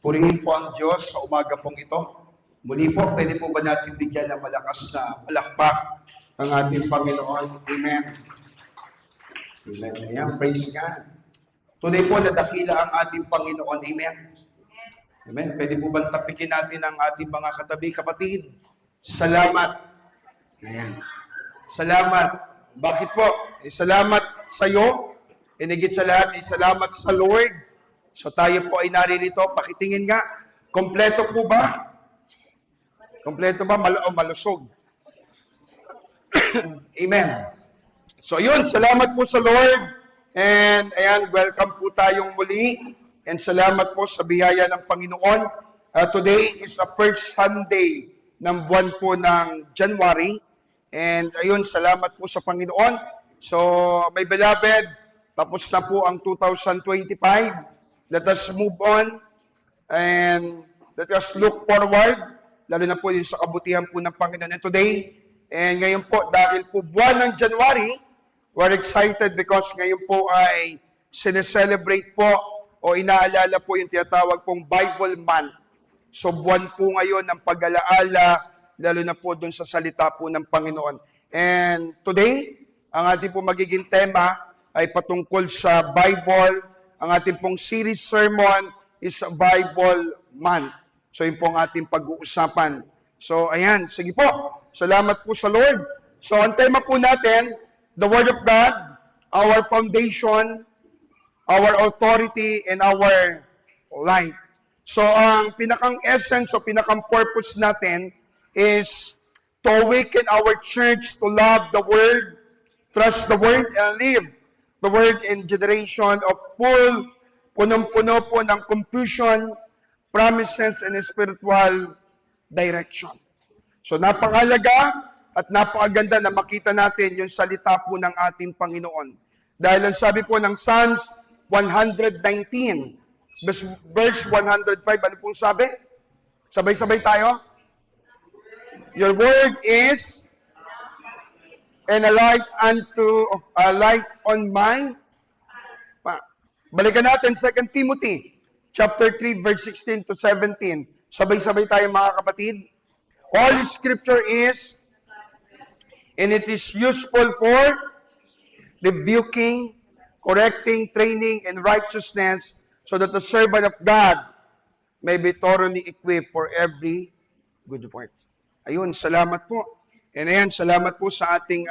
Purihin po ang Diyos sa umaga pong ito. Muli po, pwede po ba natin bigyan ng malakas na palakpak ang ating Panginoon? Amen. Amen. Ayan, praise God. Tunay po na dakila ang ating Panginoon. Amen. Amen. Pwede po ba tapikin natin ang ating mga katabi, kapatid? Salamat. Ayan. Salamat. Bakit po? Salamat sa iyo. Inigit sa lahat, salamat sa Lord. So tayo po ay naririto. Pakitingin nga. Kompleto po ba? Kompleto ba? Malusog. Amen. So yun, salamat po sa Lord. And ayan, welcome po tayong muli. And salamat po sa biyaya ng Panginoon. Today is a first Sunday ng buwan po ng January. And ayun, salamat po sa Panginoon. So, my beloved, tapos na po ang 2025. Let us move on and let us look forward, lalo na po yun sa kabutihan po ng Panginoon. And today, and ngayon po, dahil po buwan ng January, we're excited because ngayon po ay sineselebrate po o inaalala po yung tinatawag pong Bible Month. So buwan po ngayon ng pag-alaala, lalo na po dun sa salita po ng Panginoon. And today, ang ating po magiging tema ay patungkol sa Bible. Ang ating pong series sermon is Bible Month. So yun po ang ating pag-uusapan. So ayan, sige po. Salamat po sa Lord. So ang tema po natin, the Word of God, our foundation, our authority, and our life. So ang pinakang essence o pinakang purpose natin is to awaken our church to love the Word, trust the Word, and live the Word in generation of punong-puno po ng confusion, promises, and spiritual direction. So napakalaga at napakaganda na makita natin yung salita po ng ating Panginoon. Dahil ang sabi po ng Psalms 119, verse 105, ano pong sabi? Sabay-sabay tayo. Your word is and a light on my Balikan natin 2 Timothy chapter 3 verse 16 to 17. Sabay-sabay tayo mga kapatid. All scripture is and it is useful for rebuking, correcting, training in righteousness, so that the servant of God may be thoroughly equipped for every good work. Ayun, salamat po. And ayan, salamat po sa ating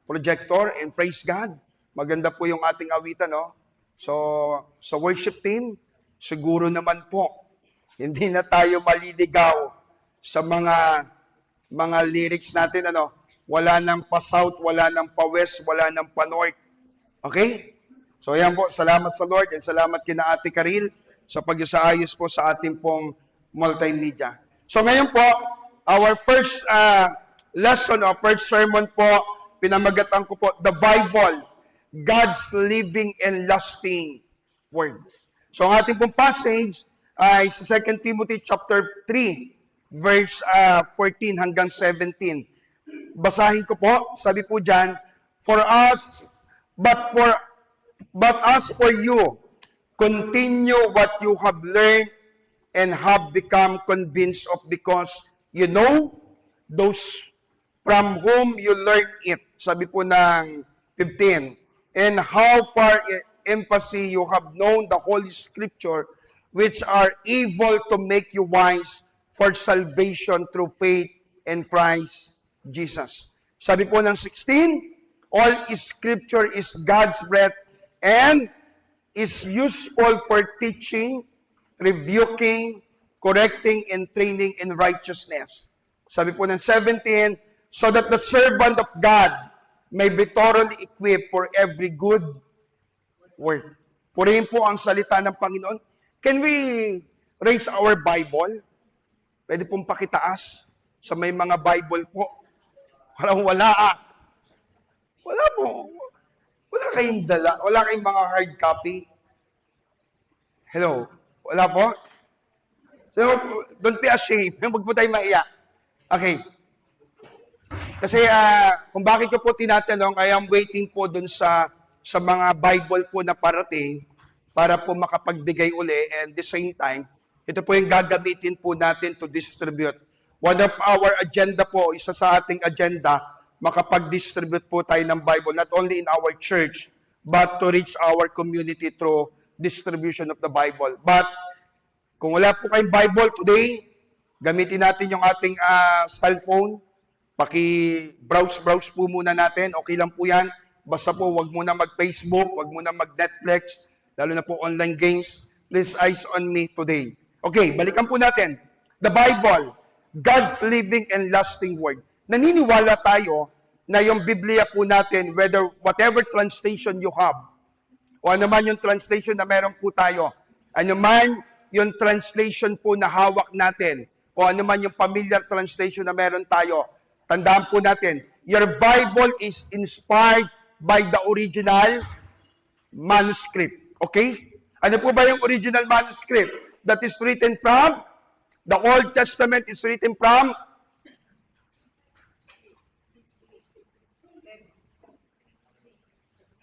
projector and praise God. Maganda po yung ating awitan, no? So, sa worship team, siguro naman po, hindi na tayo maliligaw sa mga lyrics natin, ano? Wala nang pa-south, wala nang pa-west, wala nang pa-north. Okay? So, ayan po, salamat sa Lord and salamat kina Ate Karil sa pag-isaayos po sa ating pong multimedia. So, ngayon po, our first lesson o first sermon po, pinamagatan ko po, the Bible, God's living and lasting word. So ang ating pong passage ay sa 2 Timothy chapter 3, verse 14 hanggang 17. Basahin ko po, sabi po dyan, but as for you, continue what you have learned and have become convinced of, because you know those from whom you learned it. Sabi po ng 15. And how far emphasis you have known the Holy Scripture, which are able to make you wise for salvation through faith in Christ Jesus. Sabi po ng 16, all Scripture is God's breath and is useful for teaching, rebuking, correcting, and training in righteousness. Sabi po ng 17, so that the servant of God may be thoroughly equipped for every good work. Purihin po ang salita ng Panginoon. Can we raise our Bible? Pwede pong pakitaas sa may mga Bible po. Wala Wala po. Wala kayong dala. Wala kayong mga hard copy. Hello? Wala po? So, don't be ashamed. Huwag po tayo maiyak. Okay. Kasi kung bakit ko po tinatanong, I am waiting po dun sa mga Bible po na parating para po makapagbigay uli, and the same time, Ito po yung gagamitin po natin to distribute. One of our agenda po, isa sa ating agenda, makapag-distribute po tayo ng Bible, not only in our church, but to reach our community through distribution of the Bible. But kung wala po kayong Bible today, gamitin natin yung ating cellphone. Paki-browse po muna natin. Okay lang po yan. Basta po, wag muna mag-Facebook, wag muna mag-Netflix, lalo na po online games. Please eyes on me today. Okay, balikan po natin. The Bible, God's living and lasting word. Naniniwala tayo na yung Biblia po natin, whatever translation you have, o ano man yung translation na meron po tayo, ano man yung translation po na hawak natin, o ano man yung familiar translation na meron tayo, tandaan po natin, your Bible is inspired by the original manuscript. Okay? Ano po ba yung original manuscript? That is written from, the Old Testament is written from,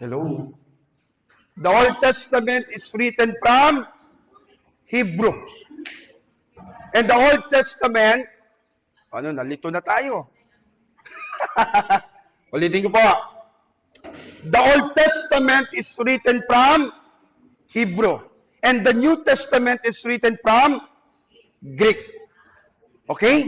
hello? The Old Testament is written from Hebrew. And the Old Testament, nalito na tayo. Ulitin ko po. The Old Testament is written from Hebrew. And the New Testament is written from Greek. Okay?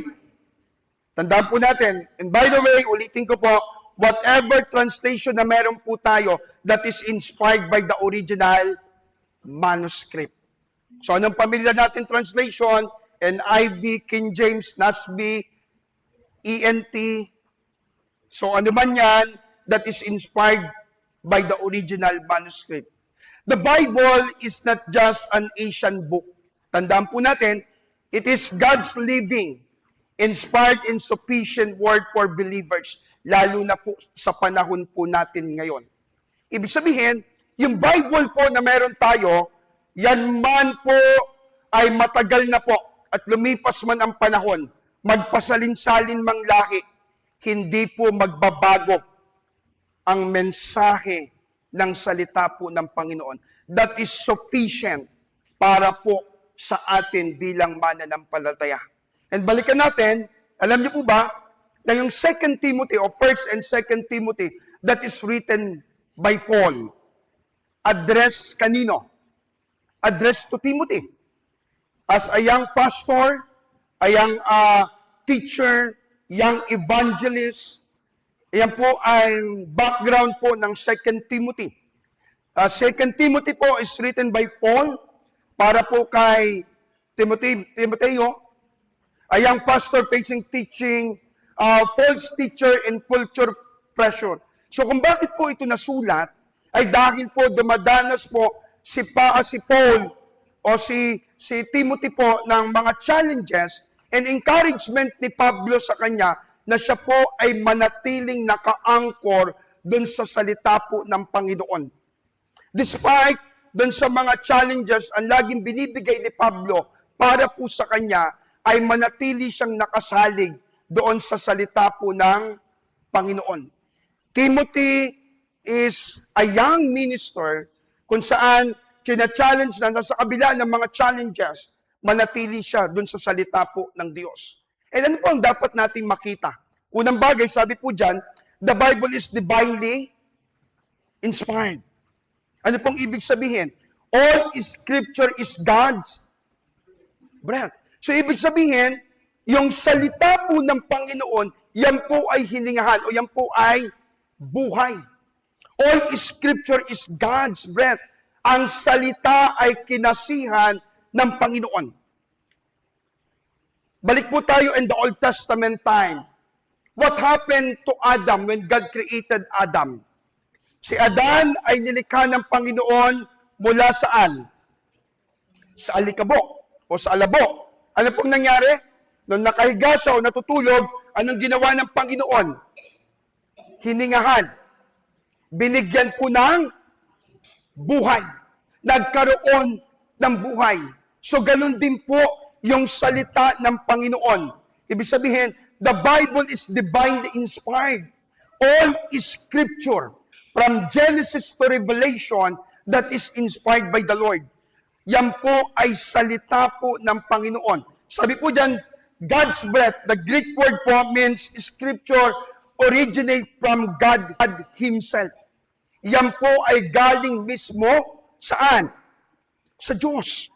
Tandaan po natin. And by the way, ulitin ko po, whatever translation na meron po tayo that is inspired by the original manuscript. So, anong pamilya natin translation? NIV, King James, NASB, ENT. So, ano man yan that is inspired by the original manuscript. The Bible is not just an Asian book. Tandaan po natin, it is God's living, inspired and sufficient word for believers, lalo na po sa panahon po natin ngayon. Ibig sabihin, yung Bible po na meron tayo, yan man po ay matagal na po at lumipas man ang panahon, magpasalin-salin mang lahi, hindi po magbabago ang mensahe ng salita po ng Panginoon that is sufficient para po sa atin bilang mananampalataya. And balikan natin, alam niyo po ba, na yung 2 Timothy o 1 and 2 Timothy that is written by Paul, address kanino? Address to Timothy. As a young pastor, a young teacher, young evangelist, yan po ang background po ng 2 Timothy. 2 Timothy po is written by Paul para po kay Timoteo, a young pastor facing teaching, false teacher and culture pressure. So kung bakit po ito nasulat, ay dahil po dumadanas po si Paul o si Timothy po ng mga challenges and encouragement ni Pablo sa kanya na siya po ay manatiling naka-anchor dun sa salita po ng Panginoon. Despite dun sa mga challenges ang laging binibigay ni Pablo para po sa kanya, ay manatili siyang nakasalig doon sa salita po ng Panginoon. Timothy is a young minister kung saan challenge na nasa kabila ng mga challenges, manatili siya doon sa salita po ng Diyos. And ano po ang dapat nating makita? Unang bagay, sabi po dyan, the Bible is divinely inspired. Ano pong ibig sabihin? All Scripture is God's breath. So ibig sabihin, yung salita po ng Panginoon, yan po ay hiningahan o yan po ay buhay. All Scripture is God's breath. Ang salita ay kinasihan ng Panginoon. Balik po tayo in the Old Testament time. What happened to Adam when God created Adam? Si Adan ay nilikha ng Panginoon mula saan? Sa alikabok o sa alabok. Ano pong nangyari? Nung nakahiga siya o natutulog, anong ginawa ng Panginoon? Hiningahan. Binigyan po ng buhay. Nagkaroon ng buhay. So ganun din po yung salita ng Panginoon. Ibig sabihin, the Bible is divinely inspired. All is Scripture, from Genesis to Revelation, that is inspired by the Lord. Yan po ay salita po ng Panginoon. Sabi po dyan, God's breath, the Greek word po means scripture originate from God Himself. Yan po ay galing mismo saan? Sa Diyos.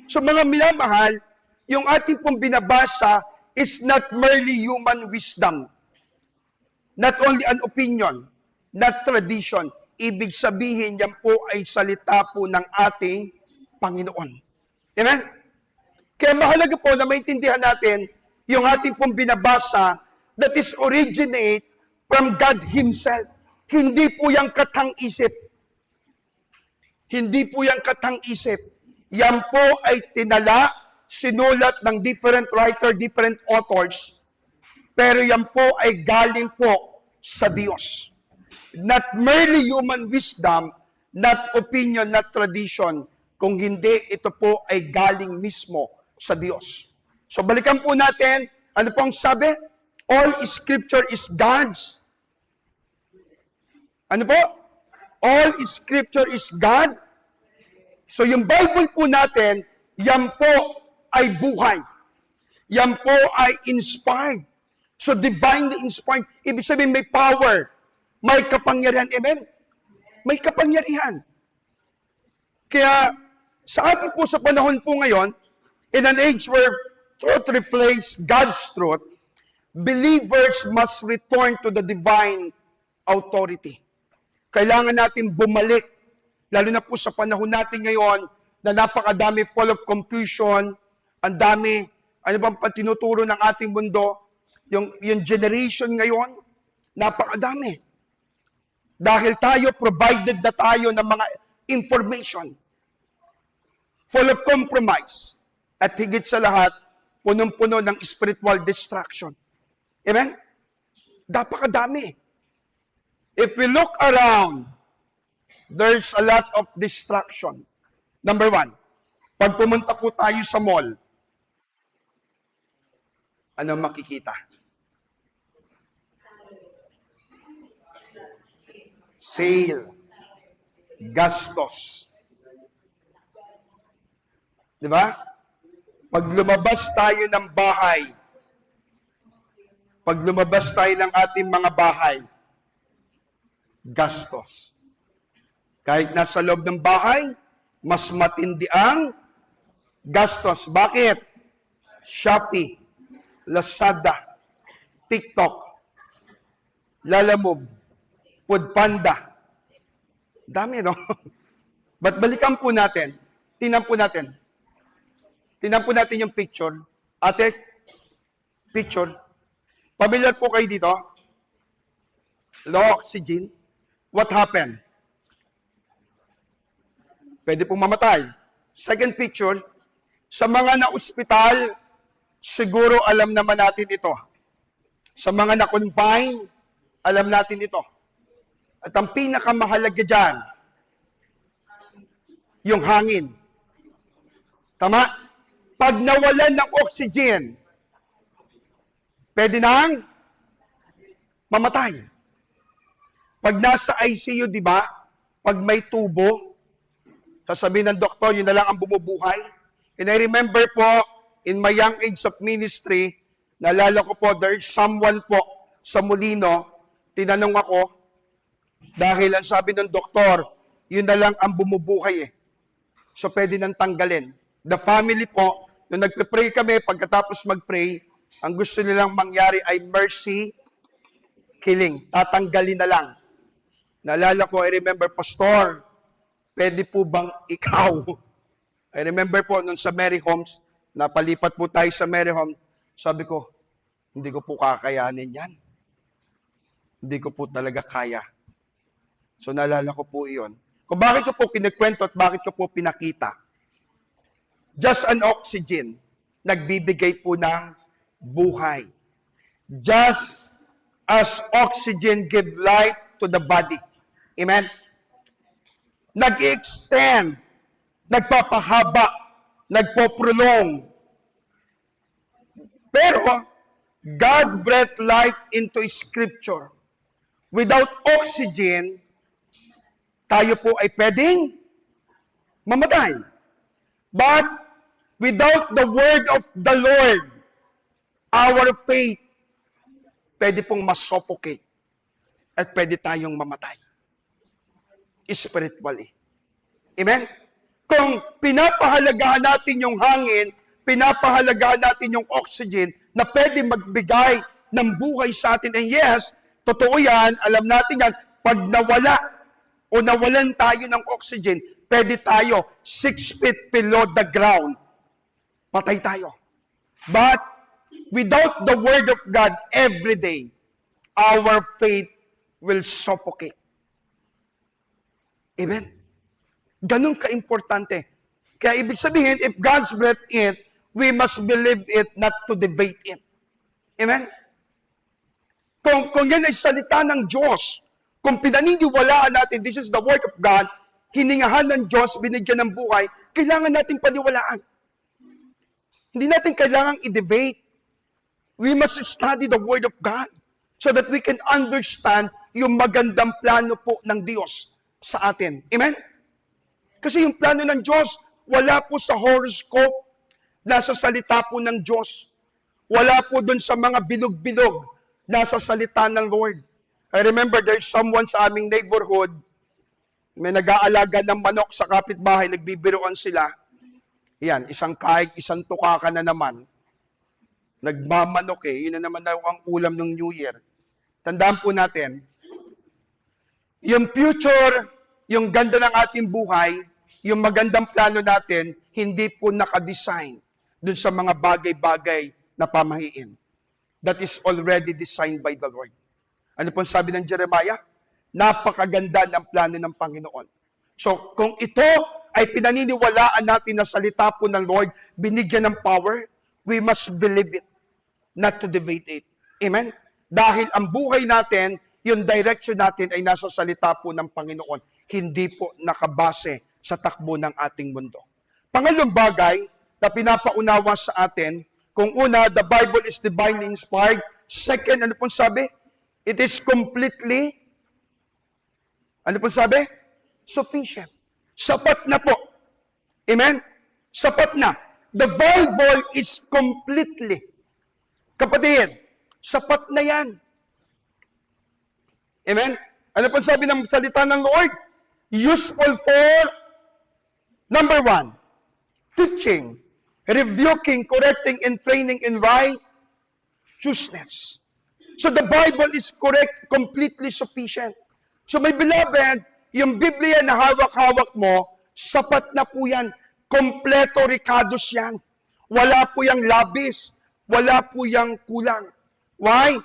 So mga minamahal, yung ating pong binabasa is not merely human wisdom. Not only an opinion, not tradition. Ibig sabihin, yan po ay salita po ng ating Panginoon. Amen? Kaya mahalaga po na maintindihan natin yung ating pong binabasa that is originate from God Himself. Hindi po yung katang-isip. Hindi po yung katang-isip. Yan po ay tinala, sinulat ng different writer, different authors. Pero yan po ay galing po sa Diyos. Not merely human wisdom, not opinion, not tradition. Kung hindi, ito po ay galing mismo sa Diyos. So balikan po natin, ano pong sabi? All Scripture is God's. Ano po? All Scripture is God. So yung Bible po natin, yan po ay buhay. Yan po ay inspired. So divinely inspired. Ibig sabihin may power. May kapangyarihan. Amen? May kapangyarihan. Kaya sa atin po sa panahon po ngayon, in an age where truth reflects God's truth, believers must return to the divine authority. Kailangan natin bumalik, lalo na po sa panahon natin ngayon, na napakadami full of confusion, ang dami, ano bang tinuturo ng ating mundo, yung generation ngayon, napakadami. Dahil tayo, provided na tayo ng mga information, full of compromise, at higit sa lahat, punong-puno ng spiritual distraction. Amen? Napakadami. If we look around, there's a lot of distraction. Number one, pag pumunta po tayo sa mall, ano makikita? Sale. Gastos. Di ba? Pag lumabas tayo ng bahay, pag lumabas tayo ng ating mga bahay, gastos. Kahit nasa loob ng bahay, mas matindi ang gastos. Bakit? Shopee, Lazada, TikTok, Lalamove, Foodpanda. Dami, no? But balikan po natin. Tingnan po natin. Tingnan po natin yung picture. Ate, picture. Familiar po kayo dito? Low oxygen. What happened? Pwede pong mamatay. Second picture, sa mga na-ospital, siguro alam naman natin ito. Sa mga na-confine, alam natin ito. At ang pinakamahalaga dyan, yung hangin. Tama? Pag nawalan ng oxygen, pwede nang mamatay. Pag nasa ICU, di ba? Pag may tubo, sasabihin ng doktor, yun na lang ang bumubuhay. And I remember po, in my young age of ministry, naalala ko po, there is someone po sa Molino, tinanong ako, dahil ang sabi ng doktor, yun na lang ang bumubuhay eh. So pwede nang tanggalin. The family po, nung nagpe-pray kami, pagkatapos mag-pray, ang gusto nilang mangyari ay mercy killing. Tatanggalin na lang. Naalala ko, I remember, Pastor, pwede po bang ikaw? I remember po, nung sa Mary Homes, napalipat po tayo sa Mary Homes, sabi ko, hindi ko po kakayanin yan. Hindi ko po talaga kaya. So naalala ko po iyon. Kung bakit ko po kinikwento at bakit ko po pinakita. Just an oxygen, nagbibigay po ng buhay. Just as oxygen give life to the body. Amen? Nag-extend, nagpapahaba, nagpo-prolong. Pero, God breathed life into Scripture. Without oxygen, tayo po ay pwedeng mamatay. But without the word of the Lord, our faith, pwede pong masuffocate at pwede tayong mamatay spiritually. Amen? Kung pinapahalagahan natin yung hangin, pinapahalagahan natin yung oxygen na pwede magbigay ng buhay sa atin. And yes, totoo yan, alam natin yan, pag nawala o nawalan tayo ng oxygen, pwede tayo 6 feet below the ground. Patay tayo. But without the word of God every day, our faith will suffocate. Amen? Ganun ka-importante. Kaya ibig sabihin, if God's breath in, we must believe it, not to debate it. Amen? Kung yan ay salita ng Diyos, kung pinaniniwalaan natin, this is the word of God, hiningahan ng Diyos, binigyan ng buhay, kailangan natin paniwalaan. Hindi natin kailangang i-debate. We must study the word of God so that we can understand yung magandang plano po ng Diyos sa atin. Amen? Kasi yung plano ng Diyos, wala po sa horoscope, nasa salita po ng Diyos. Wala po dun sa mga bilog-bilog, nasa salita ng Lord. I remember there's someone sa aming neighborhood, may nag-aalaga ng manok sa kapitbahay, nagbibiruan sila. Yan, isang kahig, isang tukaka na naman. Nagmamanok yun na naman daw ang ulam ng New Year. Tandaan po natin, yung future, yung ganda ng ating buhay, yung magandang plano natin, hindi po nakadesign dun sa mga bagay-bagay na pamahiin. That is already designed by the Lord. Ano pong sabi ng Jeremiah? Napakaganda ng plano ng Panginoon. So, kung ito ay pinaniniwalaan natin na salita po ng Lord, binigyan ng power, we must believe it, not to debate it. Amen? Dahil ang buhay natin, yung direction natin ay nasa salita po ng Panginoon, hindi po nakabase sa takbo ng ating mundo. Pangalawang bagay na pinapaunawa sa atin, kung una, the Bible is divinely inspired. Second, ano pong sabi? It is completely, ano pong sabi? Sufficient. Sapat na po. Amen? Sapat na. The Bible is completely. Kapatid, sapat na yan. Amen? Ano pong sabi ng salita ng Lord? Useful for, number 1, teaching, rebuking, correcting, and training in righteousness. So the Bible is correct, completely sufficient. So my beloved, yung Biblia na hawak-hawak mo, sapat na po yan. Kompleto ricados yan. Wala po yung labis. Wala po yung kulang. Why?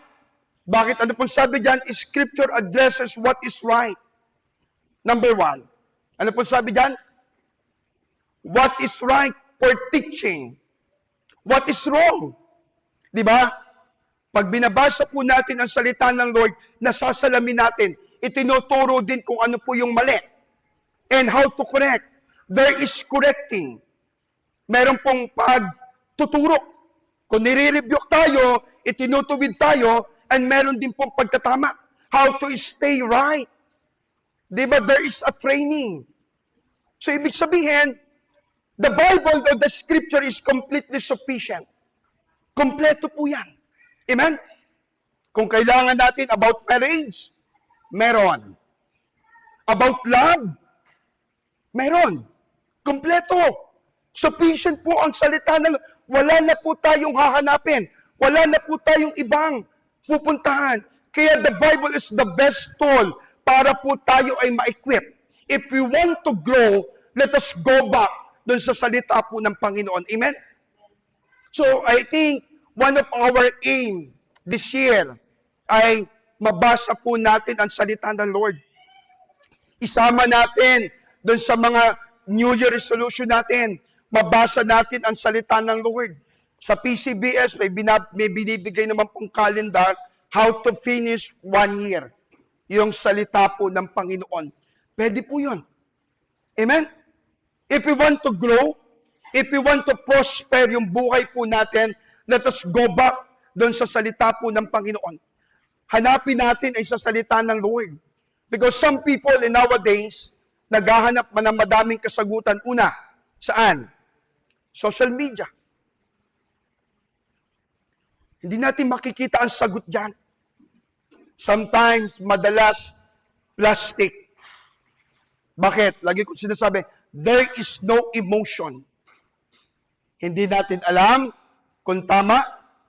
Bakit? Ano pong sabi dyan? Scripture addresses what is right. Number 1. Ano pong sabi dyan? What is right for teaching? What is wrong? Diba? Pag binabasa po natin ang salita ng Lord, nasasalamin natin, itinuturo din kung ano po yung mali. And how to correct. There is correcting. Meron pong pagtuturo. Kung nire-rebuke tayo, itinutuwid tayo, and meron din pong pagtatama. How to stay right. Diba? There is a training. So, ibig sabihin, the Bible or the Scripture is completely sufficient. Kompleto po yan. Amen? Kung kailangan natin about marriage, meron. About love, meron. Kompleto. Sufficient po ang salita ng wala na po tayong hahanapin. Wala na po tayong ibang pupuntahan. Kaya the Bible is the best tool para po tayo ay ma-equip. If we want to grow, let us go back doon sa salita po ng Panginoon. Amen? So, I think one of our aim this year ay mabasa po natin ang salita ng Lord. Isama natin doon sa mga New Year resolution natin. Mabasa natin ang salita ng Lord. Sa PCBS, may binibigay naman pong calendar how to finish 1 year. Yung salita po ng Panginoon. Pwede po yun. Amen? If we want to grow, if we want to prosper yung buhay po natin, let us go back doon sa salita po ng Panginoon. Hanapin natin ay sa salita ng Lord. Because some people in nowadays, naghahanap man ng madaming kasagutan. Una, saan? Social media. Hindi natin makikita ang sagot dyan. Sometimes, madalas, plastic. Bakit? Lagi ko sinasabi, there is no emotion. Hindi natin alam kung tama,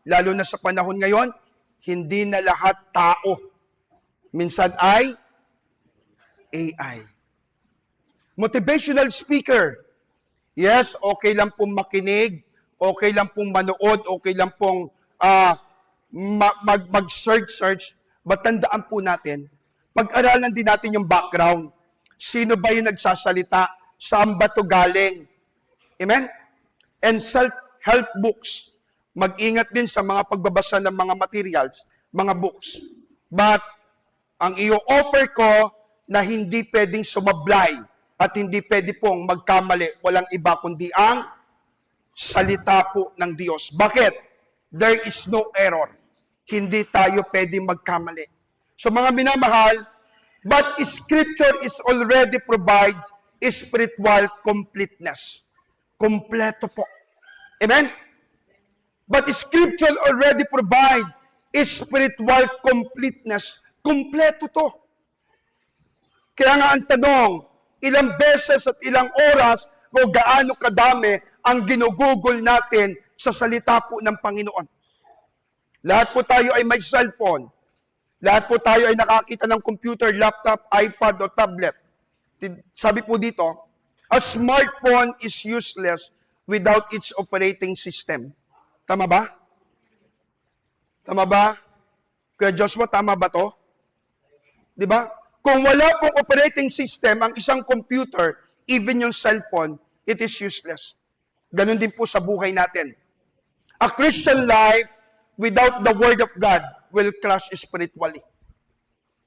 lalo na sa panahon ngayon, hindi na lahat tao. Minsan ay AI. Motivational speaker. Yes, okay lang pong makinig, okay lang pong manood, okay lang pong mag-search, but tandaan po natin, pag-aralan din natin yung background. Sino ba yung nagsasalita? Saan ba ito galing? Amen? And self-help books. Mag-ingat din sa mga pagbabasa ng mga materials, mga books. But, ang i-offer ko na hindi pwedeng sumablay at hindi pwede pong magkamali, walang iba kundi ang salita po ng Diyos. Bakit? There is no error. Hindi tayo pwedeng magkamali. So mga minamahal, but Scripture is already provides spiritual completeness. Kompleto po. Amen? But Scripture already provide spiritual completeness. Kompleto to. Kaya nga ang tanong, ilang beses at ilang oras o gaano kadami ang ginugugol natin sa salita po ng Panginoon. Lahat po tayo ay may cellphone. Lahat po tayo ay nakakita ng computer, laptop, iPad o tablet. Sabi po dito, a smartphone is useless without its operating system. Tama ba? Tama ba? Kuya Joshua, tama ba to? Di ba? Kung wala pong operating system ang isang computer, even yung cellphone, it is useless. Ganon din po sa buhay natin. A Christian life without the Word of God will crash spiritually.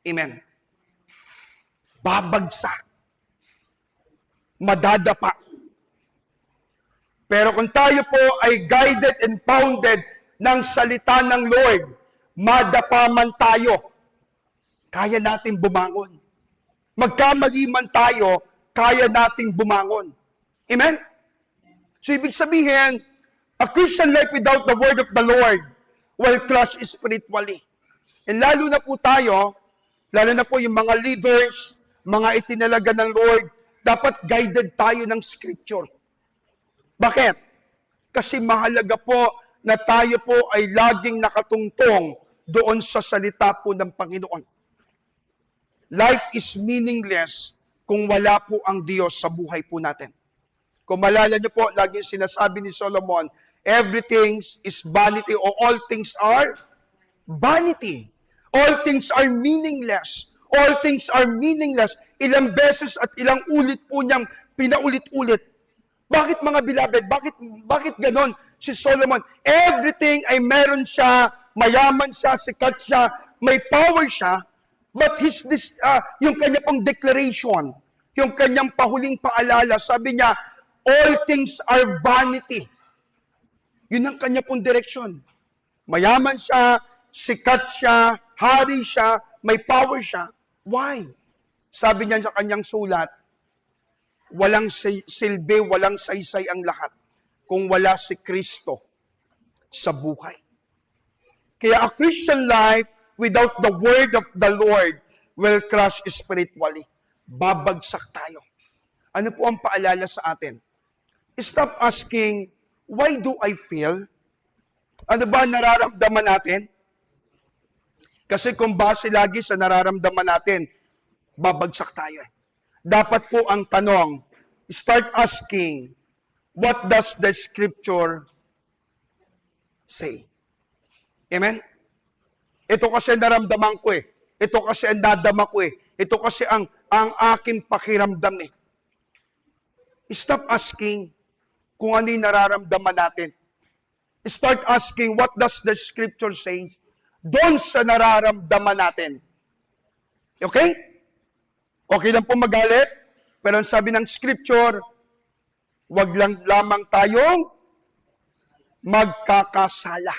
Amen. Babagsak. Madadapa. Pero kung tayo po ay guided and founded ng salita ng Lord, madapa man tayo, kaya nating bumangon. Magkamali man tayo, kaya nating bumangon. Amen? So, ibig sabihin, a Christian life without the word of the Lord will crush spiritually. And lalo na po tayo, lalo na po yung mga leaders, mga itinalaga ng Lord, dapat guided tayo ng Scripture. Bakit? Kasi mahalaga po na tayo po ay laging nakatungtong doon sa salita po ng Panginoon. Life is meaningless kung wala po ang Diyos sa buhay po natin. Kung malala niyo po, laging sinasabi ni Solomon, everything is vanity or all things are vanity. All things are meaningless. All things are meaningless. Ilang beses at ilang ulit po niyang pinaulit-ulit. Bakit mga beloved? Bakit ganon si Solomon? Everything ay meron siya, mayaman siya, sikat siya, may power siya, but yung kanya pong declaration, yung kanyang pahuling paalala, sabi niya, all things are vanity. Yun ang kanya pong direksyon. Mayaman siya, sikat siya, hari siya, may power siya. Why? Sabi niya sa kanyang sulat, walang silbi, walang saysay ang lahat kung wala si Kristo sa buhay. Kaya a Christian life without the word of the Lord will crush spiritually. Babagsak tayo. Ano po ang paalala sa atin? Stop asking, why do I feel? Ano ba nararamdaman natin? Kasi kung base lagi sa nararamdaman natin, babagsak tayo. Dapat po ang tanong, start asking, what does the Scripture say? Amen? Ito kasi naramdaman ko eh. Ito kasi ang dadama ko eh. Ito kasi ang aking pakiramdam eh. Stop asking kung ano yung nararamdaman natin. Start asking, what does the Scripture say? Doon sa nararamdaman natin. Okay? Okay lang po magalit, pero ang sabi ng Scripture, wag lang lamang tayong magkakasala.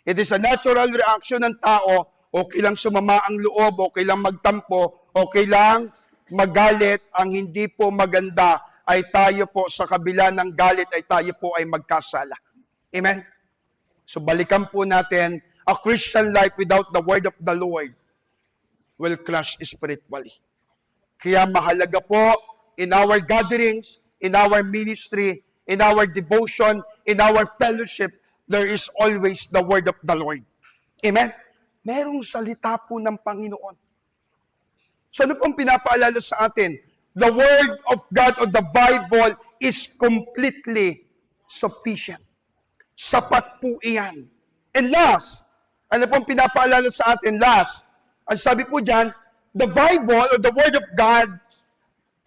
It is a natural reaction ng tao, okay lang sumama ang loob, okay lang magtampo, okay lang magalit, ang hindi po maganda ay tayo po sa kabila ng galit ay tayo po ay magkasala. Amen? So balikan po natin, a Christian life without the word of the Lord will crush spiritually. Kaya mahalaga po in our gatherings, in our ministry, in our devotion, in our fellowship, there is always the word of the Lord. Amen? Merong salita po ng Panginoon. So ano pong pinapaalala sa atin? The word of God or the Bible is completely sufficient. Sapat po iyan. And last, ano pong pinapaalala sa atin? Last, ang sabi po dyan, the Bible or the Word of God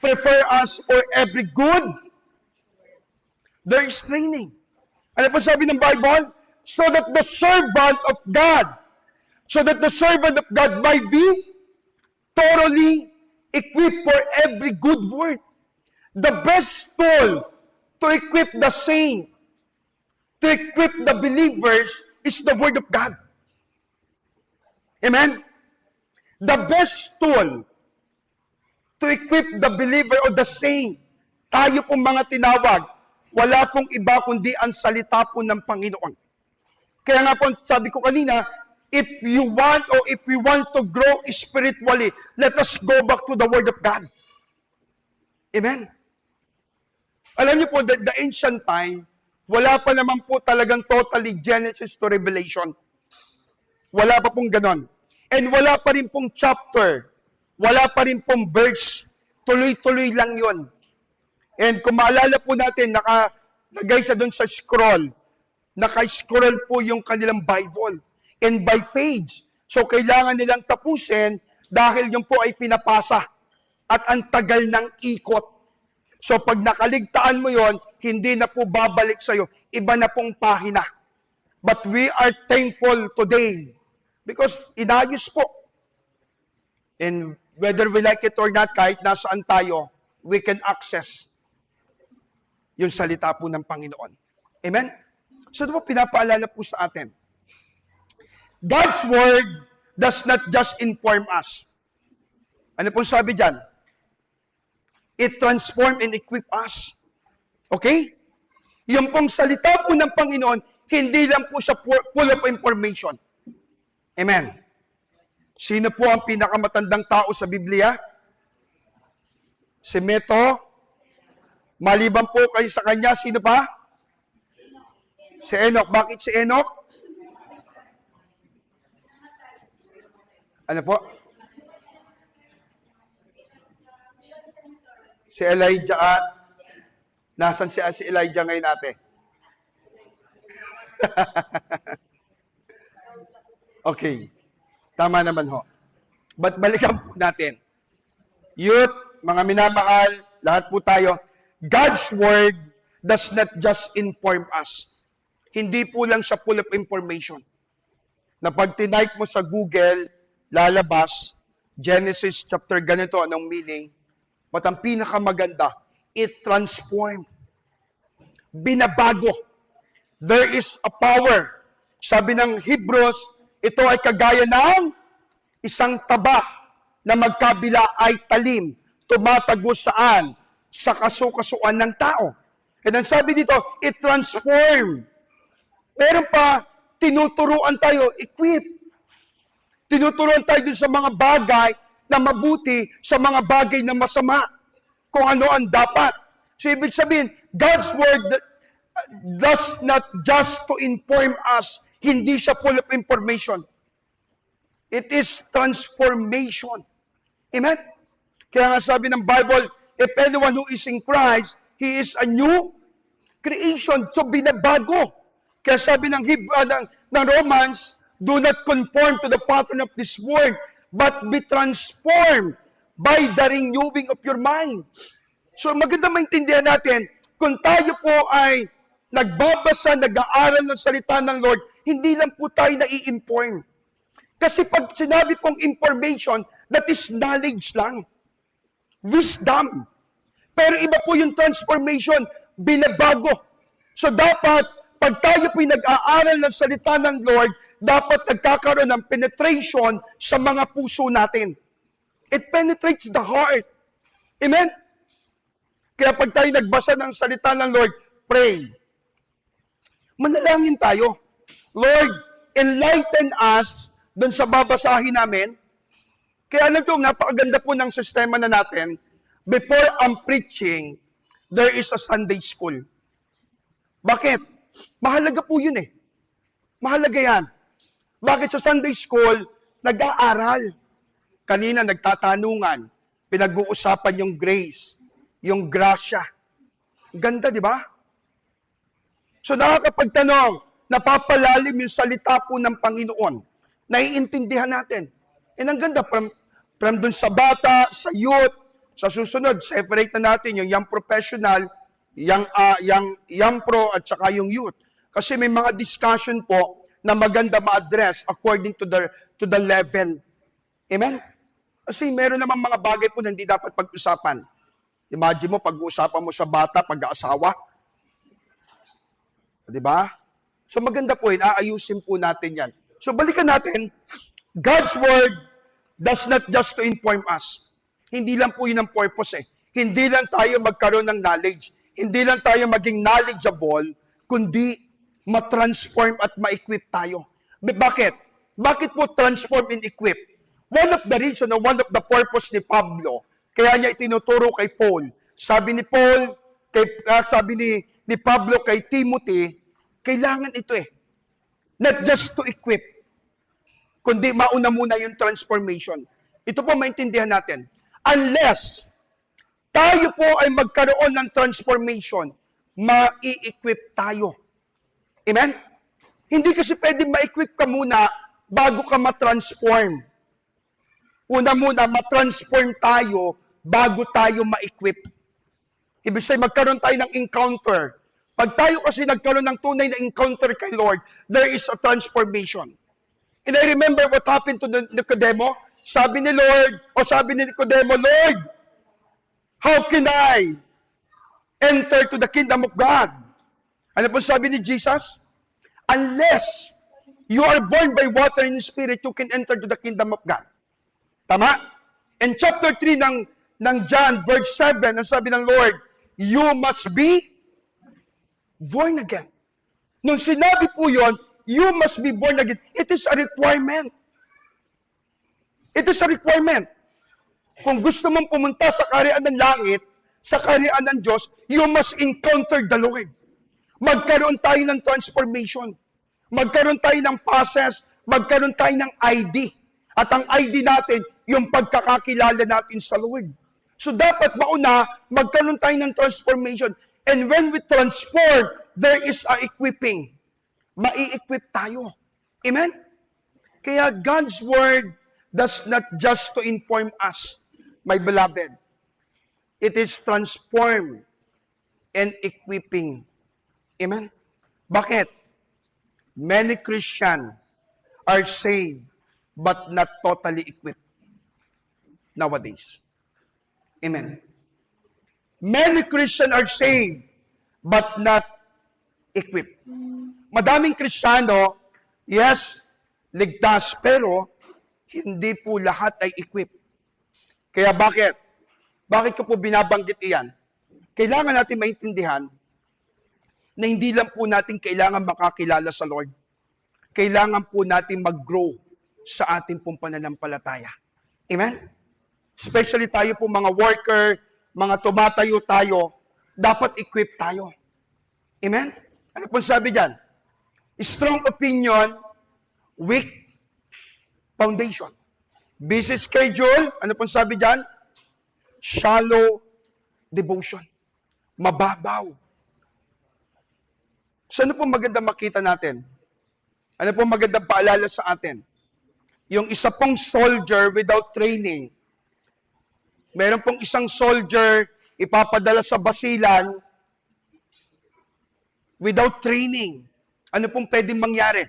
prepare us for every good. There is training. Ano po sabi ng Bible? So that the servant of God might be thoroughly equipped for every good work. The best tool to equip the saint, to equip the believers, is the Word of God. Amen? The best tool to equip the believer or the saint, tayo pong mga tinawag, wala pong iba kundi ang salita po ng Panginoon. Kaya nga po, sabi ko kanina, if we want to grow spiritually, let us go back to the Word of God. Amen? Alam niyo po, the ancient time, wala pa naman po talagang totally Genesis to Revelation. Wala pa pong ganon. And wala pa rin pong chapter. Wala pa rin pong verse. Tuloy-tuloy lang yon. And kung maalala po natin, nakalagay siya doon sa scroll. Naka-scroll po yung kanilang Bible. And by page. So kailangan nilang tapusin dahil yung po ay pinapasa. At ang tagal ng ikot. So pag nakaligtaan mo yon, hindi na po babalik sa'yo. Iba na pong pahina. But we are thankful today because inayos po. And whether we like it or not, kahit nasaan tayo, we can access yung salita po ng Panginoon. Amen? So ito po pinapaalala po sa atin. God's Word does not just inform us. Ano pong sabi dyan? It transform and equip us. Okay? Yung pong salita po ng Panginoon, hindi lang po siya full of information. Amen. Sino po ang pinakamatandang tao sa Biblia? Si Meto. Maliban po kayo sa kanya, sino pa? Si Enoch. Bakit si Enoch? Ano po? Si Elijah at nasan si Elijah ngayon ate? Okay. Tama naman ho. But balikan po natin. Youth, mga minamahal, lahat po tayo, God's Word does not just inform us. Hindi po lang siya full of information. Na pag tinype mo sa Google, lalabas, Genesis chapter ganito, anong meaning? But ang pinakamaganda, it transformed. Binabago. There is a power. Sabi ng Hebrews, ito ay kagaya ng isang taba na magkabila ay talim, tumatago saan? Sa kasukasuan ng tao. And ang sabi dito, it transformed. Meron pa, tinuturuan tayo, equip. Tinuturuan tayo dun sa mga bagay na mabuti, sa mga bagay na masama. Kung ano ang dapat. So ibig sabihin, God's Word does not just to inform us, hindi siya full of information. It is transformation. Amen? Kaya nga sabi ng Bible, if anyone who is in Christ, he is a new creation. So binabago. Kaya sabi ng Romans, do not conform to the pattern of this world, but be transformed by the renewing of your mind. So maganda maintindihan natin, kung tayo po ay nagbabasa, nag-aaral ng salita ng Lord, hindi lang po tayo nai-inform. Kasi pag sinabi pong information, that is knowledge lang. Wisdom. Pero iba po yung transformation, binabago. So dapat, pag tayo po nag-aaral ng salita ng Lord, dapat nagkakaroon ng penetration sa mga puso natin. It penetrates the heart. Amen? Kaya pag tayo nagbasa ng salita ng Lord, pray. Manalangin tayo. Lord, enlighten us doon sa babasahin namin. Kaya alam ko, napakaganda po ng sistema na natin. Before I'm preaching, there is a Sunday school. Bakit? Mahalaga po yun eh. Mahalaga yan. Bakit sa Sunday school, nag-aaral? Kanina nagtatanungan, pinag-uusapan yung grace, yung grasya. Ganda, di ba? So nakakapagtanong, napapalalim yung salita po ng Panginoon. Naiintindihan natin. And ang ganda, from dun sa bata, sa youth, sa susunod, separate na natin yung young professional, young pro, at saka yung youth. Kasi may mga discussion po na maganda ma-address according to the level. Amen? Kasi meron naman mga bagay po na hindi dapat pag-usapan. Imagine mo, pag-uusapan mo sa bata, pag-aasawa. Diba? So maganda po yun, aayusin po natin yan. So balikan natin, God's Word does not just to inform us. Hindi lang po yun ang purpose eh. Hindi lang tayo magkaroon ng knowledge. Hindi lang tayo maging knowledgeable, kundi ma-transform at ma-equip tayo. Bakit? Bakit po transform and equip? One of the reason or one of the purpose ni Pablo, kaya niya itinuturo kay Paul. Sabi ni Paul, sabi ni Pablo kay Timothy, kailangan ito eh. Not just to equip, kundi mauna muna yung transformation. Ito po maintindihan natin. Unless tayo po ay magkaroon ng transformation, ma-i-equip tayo. Amen? Hindi kasi pwede ma-equip ka muna bago ka ma-transform. Una muna, ma-transform tayo bago tayo ma-equip. Ibig sabihin, magkaroon tayo ng encounter. Pag tayo kasi nagkaroon ng tunay na encounter kay Lord, there is a transformation. And I remember what happened to Nicodemo. Sabi ni Nicodemo, Lord, how can I enter to the kingdom of God? Ano po sabi ni Jesus? Unless you are born by water and spirit, you can enter to the kingdom of God. Tama? In chapter 3 ng John, verse 7, ang sabi ng Lord, you must be born again. Nung sinabi po yon, you must be born again. It is a requirement. It is a requirement. Kung gusto mong pumunta sa kaharian ng langit, sa kaharian ng Diyos, you must encounter the Lord. Magkaroon tayo ng transformation. Magkaroon tayo ng process. Magkaroon tayo ng ID. At ang ID natin, yung pagkakakilala natin sa Lord. So dapat mauna, magkaroon tayo ng transformation. And when we transform, there is a equipping. Mai-equip tayo. Amen? Kaya God's Word does not just to inform us, my beloved. It is transform and equipping. Amen? Bakit? Many Christians are saved but not totally equipped nowadays. Amen. Many Christians are saved but not equipped. Madaming Kristiyano, yes, ligtas, pero hindi po lahat ay equipped. Kaya bakit? Bakit ko po binabanggit iyan? Kailangan natin maintindihan na hindi lang po natin kailangan makakilala sa Lord. Kailangan po natin mag-grow sa ating pong pananampalataya. Amen? Especially tayo po mga worker, mga tumatayo tayo, dapat equip tayo. Amen? Ano pong sabi dyan? Strong opinion, weak foundation. Busy schedule, ano pong sabi dyan? Shallow devotion. Mababaw. So ano pong magandang makita natin? Ano pong magandang paalala sa atin? Yung isa pong soldier without training, meron pong isang soldier ipapadala sa basilan without training. Ano pong pwedeng mangyari?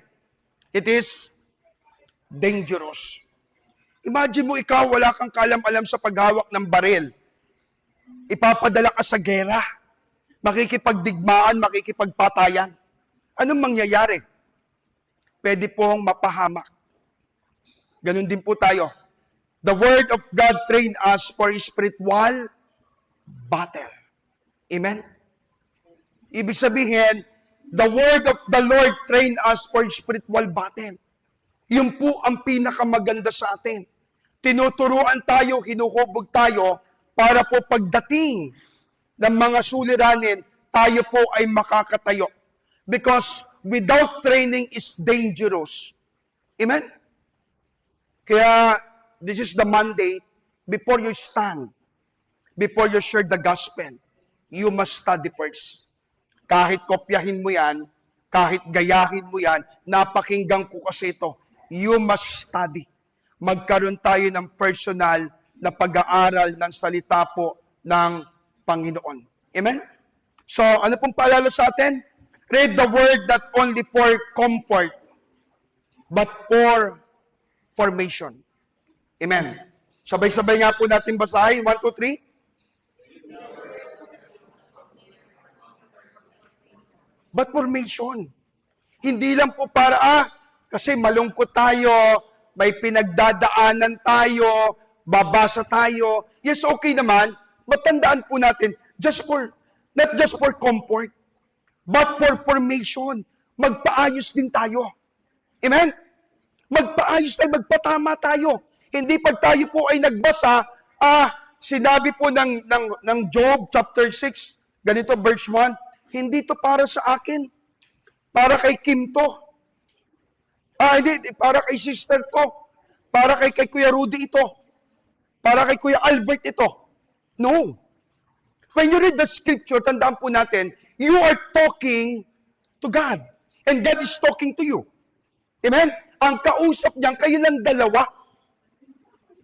It is dangerous. Imagine mo ikaw, wala kang kalam-alam sa paghawak ng baril. Ipapadala ka sa gera. Makikipagdigmaan, makikipagpatayan. Anong mangyayari? Pwede pong mapahamak. Ganun din po tayo. The Word of God trained us for spiritual battle. Amen? Ibig sabihin, the word of the Lord train us for spiritual battle. Yun po ang pinakamaganda sa atin. Tinuturuan tayo, hinuhubog tayo, para po pagdating ng mga suliranin, tayo po ay makakatayo. Because without training is dangerous. Amen? Kaya, this is the mandate, before you stand, before you share the gospel, you must study first. Kahit kopyahin mo yan, kahit gayahin mo yan, napakinggan ko kasi ito, you must study. Magkaroon tayo ng personal na pag-aaral ng salita po ng Panginoon. Amen? So, ano pong paalala sa atin? Read the word not only for comfort, but for formation. Amen. Sabay-sabay nga po natin basahin. 1, 2, 3. But formation. Hindi lang po para, kasi malungkot tayo, may pinagdadaanan tayo, babasa tayo. Yes, okay naman. But tandaan po natin, not just for comfort, but for formation. Magpaayos din tayo. Amen? Magpaayos tayo, magpatama tayo. Hindi pag tayo po ay nagbasa, sinabi po ng Job chapter 6, ganito verse 1, hindi to para sa akin. Para kay Kim to. Hindi, para kay sister to. Para kay Kuya Rudy ito. Para kay Kuya Albert ito. No. When you read the scripture, tandaan po natin, you are talking to God. And God is talking to you. Amen? Ang kausap niyan, kayo lang dalawa.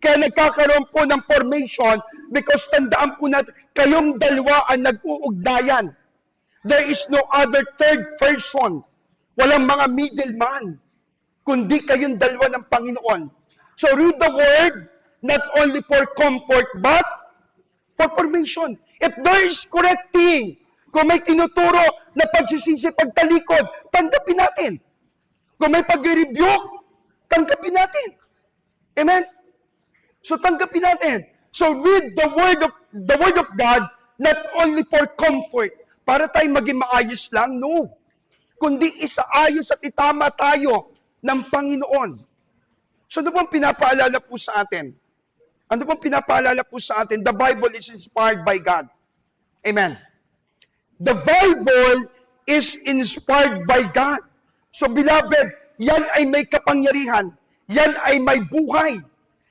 Kaya nagkakaroon po ng formation because tandaan po natin, kayong dalawa ang nag-uugnayan. There is no other third person. Walang mga middleman. Kundi kayong dalawa ng Panginoon. So read the word, not only for comfort, but for formation. If there is correcting, kung may tinuturo na pagsisisi, pagtalikod, tanggapin natin. Kung may pag-rebuke, tanggapin natin. Amen? So tanggapin natin. So read the word of God, not only for comfort, para tayo maging maayos lang, no. Kundi isaayos at itama tayo ng Panginoon. So ano pong pinapaalala po sa atin? Ano pong pinapaalala po sa atin? The Bible is inspired by God. Amen. The Bible is inspired by God. So beloved, yan ay may kapangyarihan. Yan ay may buhay.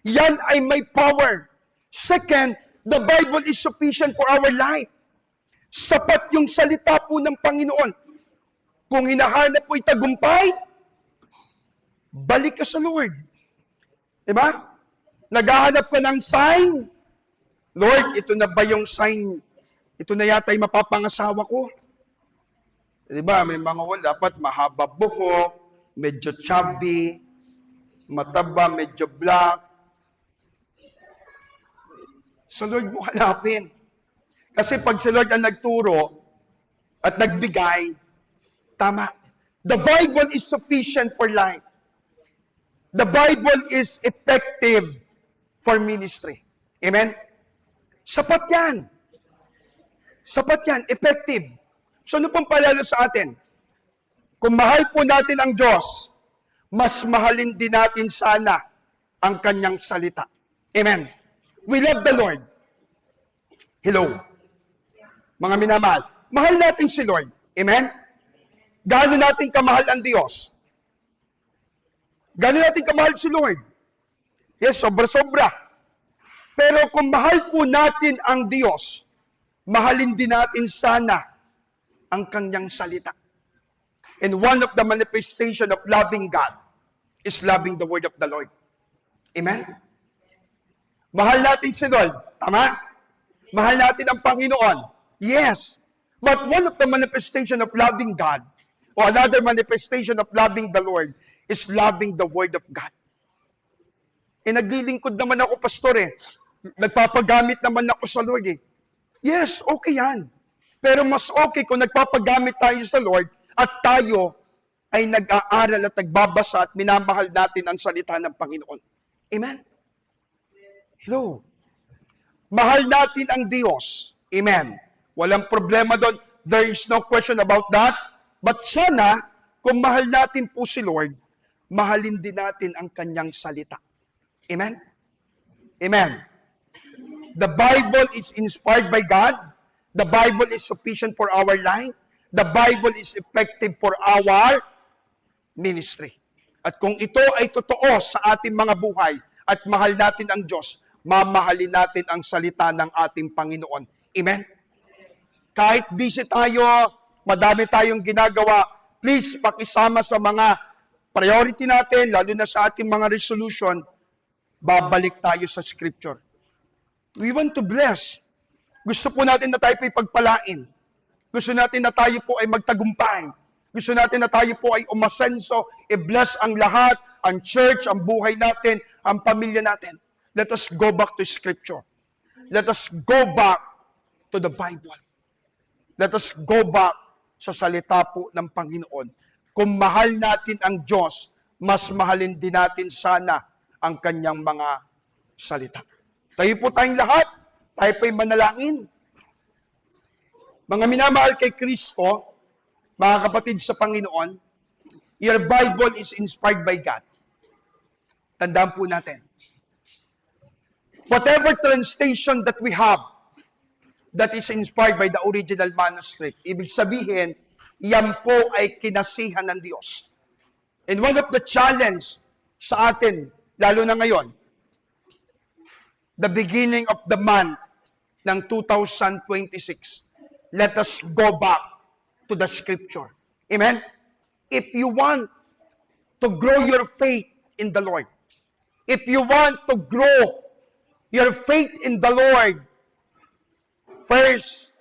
Yan ay may power. Second, the Bible is sufficient for our life. Sapat yung salita po ng Panginoon. Kung hinahanap po tagumpay, balik ka sa Lord. Diba? Naghahanap ka ng sign. Lord, ito na ba yung sign? Ito na yata yung mapapangasawa ko. Diba? May mga dapat mahaba buhok, medyo chubby, mataba, medyo black. Sa Lord mo hanapin. Kasi pag si Lord ang nagturo at nagbigay, tama. The Bible is sufficient for life. The Bible is effective for ministry. Amen? Sapat yan. Sapat yan. Effective. So ano pong palala sa atin? Kung mahal po natin ang Diyos, mas mahalin din natin sana ang kanyang salita. Amen? We love the Lord. Hello. Mga minamahal, mahal natin si Lord. Amen? Gaano natin kamahal ang Diyos? Gaano natin kamahal si Lord? Yes, sobra-sobra. Pero kung mahal po natin ang Diyos, mahalin din natin sana ang kanyang salita. And one of the manifestation of loving God is loving the word of the Lord. Amen? Mahal natin si Lord. Tama? Mahal natin ang Panginoon. Yes. But one of the manifestation of loving God, or another manifestation of loving the Lord, is loving the Word of God. Naglilingkod naman ako, pastor Nagpapagamit naman ako sa Lord Yes, okay yan. Pero mas okay kung nagpapagamit tayo sa Lord at tayo ay nag-aaral at nagbabasa at minamahal natin ang salita ng Panginoon. Amen? Hello. Mahal natin ang Diyos. Amen. Walang problema doon. There is no question about that. But sana, kung mahal natin po si Lord, mahalin din natin ang kanyang salita. Amen? Amen. The Bible is inspired by God. The Bible is sufficient for our life. The Bible is effective for our ministry. At kung ito ay totoo sa ating mga buhay at mahal natin ang Diyos, mamahalin natin ang salita ng ating Panginoon. Amen? Kahit busy tayo, madami tayong ginagawa, please pakisama sa mga priority natin, lalo na sa ating mga resolution, babalik tayo sa Scripture. We want to bless. Gusto po natin na tayo po ipagpalain. Gusto natin na tayo po ay magtagumpay. Gusto natin na tayo po ay umasenso, i-bless ang lahat, ang church, ang buhay natin, ang pamilya natin. Let us go back to Scripture. Let us go back to the Bible. Let us go back sa salita po ng Panginoon. Kung mahal natin ang Diyos, mas mahalin din natin sana ang kanyang mga salita. Tayo po tayong lahat, tayo po'y manalangin. Mga minamahal kay Kristo, mga kapatid sa Panginoon, your Bible is inspired by God. Tandaan po natin. Whatever translation that we have, that is inspired by the original manuscript, ibig sabihin, yan po ay kinasihan ng Diyos. And one of the challenge sa atin, lalo na ngayon, the beginning of the month ng 2026, let us go back to the Scripture. Amen? If you want to grow your faith in the Lord, if you want to grow your faith in the Lord, first,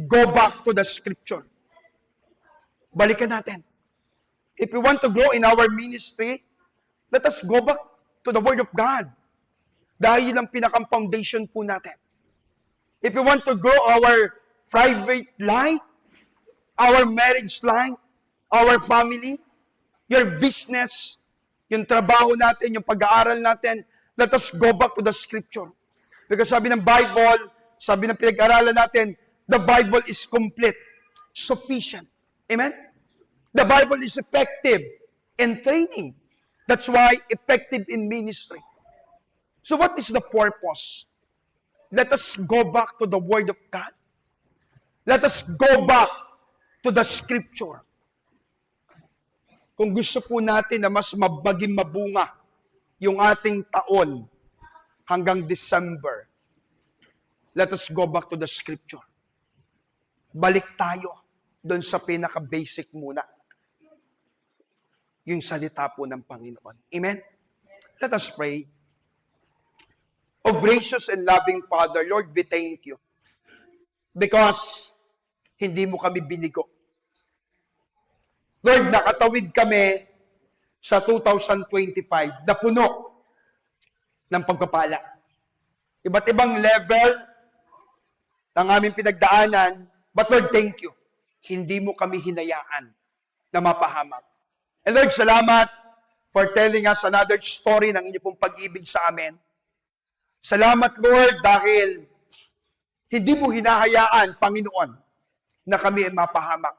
go back to the Scripture. Balikan natin. If we want to grow in our ministry, let us go back to the Word of God. Dahil yun ang pinakang foundation po natin. If we want to grow our private life, our marriage life, our family, your business, yung trabaho natin, yung pag-aaral natin, let us go back to the Scripture. Because sabi ng Bible, sabi ng pinag-aralan natin, the Bible is complete, sufficient. Amen? The Bible is effective in training. That's why effective in ministry. So what is the purpose? Let us go back to the Word of God. Let us go back to the Scripture. Kung gusto po natin na mas maging mabunga yung ating taon hanggang December, let us go back to the Scripture. Balik tayo doon sa pinaka-basic muna. Yung salita po ng Panginoon. Amen? Let us pray. O gracious and loving Father, Lord, we thank you. Because hindi mo kami binigo. Lord, nakatawid kami sa 2025 na puno ng pagpapala. Iba't ibang level ng aming pinagdaanan, but Lord, thank you. Hindi mo kami hinayaan na mapahamak. And Lord, salamat for telling us another story ng inyong pong pag-ibig sa amin. Salamat, Lord, dahil hindi mo hinahayaan, Panginoon, na kami ay mapahamak.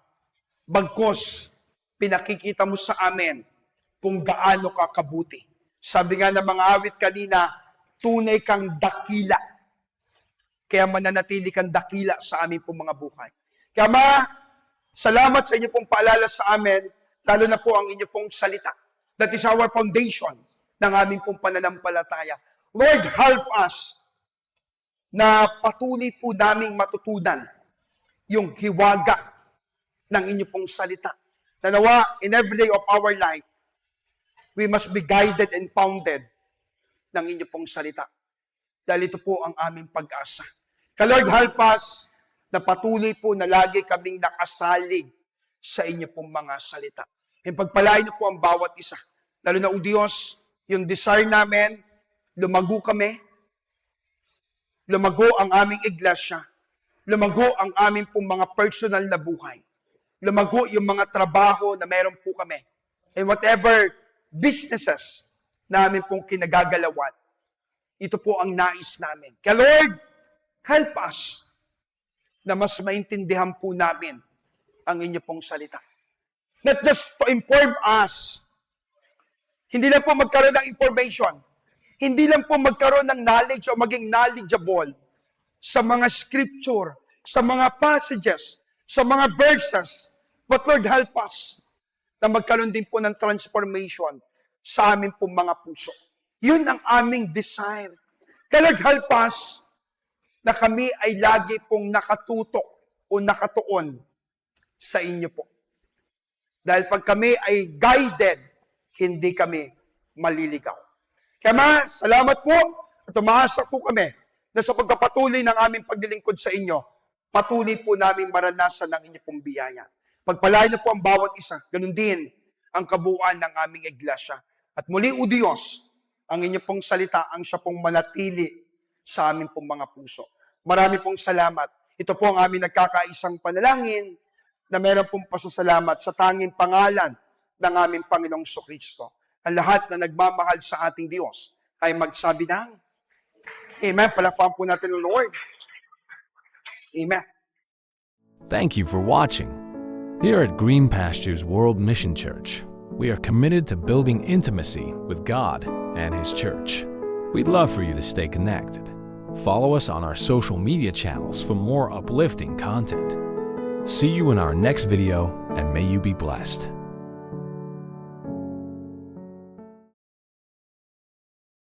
Bagkus, pinakikita mo sa amin kung gaano ka kabuti. Sabi nga ng mga awit kanina, tunay kang dakila. Kaya mananatili kang dakila sa amin pong mga buhay. Kaya salamat sa inyo pong paalala sa amin, lalo na po ang inyo pong salita. That is our foundation ng aming pong pananampalataya. Lord, help us na patuloy po naming matutunan yung hiwaga ng inyo pong salita. Nanawa, in every day of our life, we must be guided and founded ng inyo pong salita. Dahil ito po ang aming pag-asa. Kaya Lord, help us na patuloy po na lagi kaming nakasalig sa inyo pong mga salita. And pagpalain niyo po ang bawat isa. Lalo na, O Diyos, yung desire namin, lumago kami, lumago ang aming iglesia, lumago ang aming pong mga personal na buhay, lumago yung mga trabaho na meron po kami, and whatever businesses namin pong kinagagalawan, ito po ang nais namin. Kaya Lord, help us na mas maintindihan po namin ang inyo pong salita. Not just to inform us, hindi lang po magkaroon ng information, hindi lang po magkaroon ng knowledge o maging knowledgeable sa mga scripture, sa mga passages, sa mga verses, but Lord, help us na magkaroon din po ng transformation sa amin pong mga puso. Yun ang aming desire. Kaya Lord, help us na kami ay lagi pong nakatutok o nakatuon sa inyo po. Dahil pag kami ay guided, hindi kami maliligaw. Kaya salamat po at umaasa po kami na sa pagpapatuloy ng aming paglilingkod sa inyo, patuloy po namin maranasan ng inyo pong biyaya. Pagpalain na po ang bawat isa, ganun din ang kabuuan ng aming iglesia. At muli, O Diyos, ang inyo pong salita, ang siya pong manatili sa aming pong mga puso. Marami pong salamat. Ito po ang aming nagkakaisang panalangin na meron pong pasasalamat sa tanging pangalan ng aming Panginoong Kristo. Ang lahat na nagmamahal sa ating Diyos ay magsabi ng Amen. Palakpakan po natin ang Lord. Amen. Thank you for watching. Here at Green Pastures World Mission Church, we are committed to building intimacy with God and His church. We'd love for you to stay connected. Follow us on our social media channels for more uplifting content. See you in our next video, and may you be blessed.